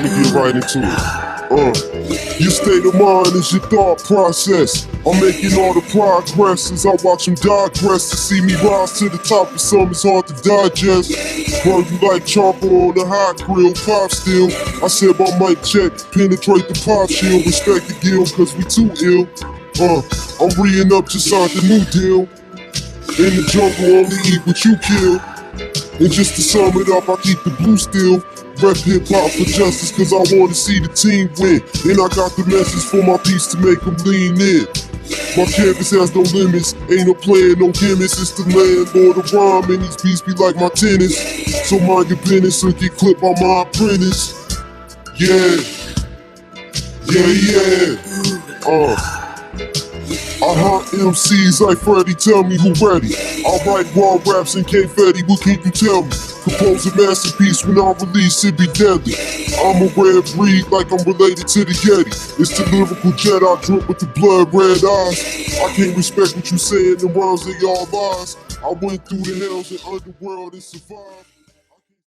me get right into it. Your state of mind is your thought process. I'm making all the progress as I watch them digress. To see me rise to the top of some is hard to digest. Burn you like chopper on a hot grill, pop still. I said my mic check, penetrate the pop shield. Respect the guild, cause we too ill. I'm re-ing up, just signed the new deal. In the jungle, only eat what you kill. And just to sum it up, I keep the blue still. Rep hip-hop for justice, cause I wanna see the team win. And I got the message for my piece to make them lean in. My canvas has no limits, ain't no playing, no gimmicks. It's the landlord of rhyme, and these beats be like my tennis. So mind your business or get clipped by my apprentice. Yeah. I hunt MCs like Freddy, tell me who ready. I write raw raps and confetti, what can you tell me? Compose a masterpiece, when I release it be deadly. I'm a rare breed like I'm related to the Yeti. It's the lyrical jet, I drip with the blood red eyes. I can't respect what you say in the rhymes, they all lies. I went through the hells and underworld and survived.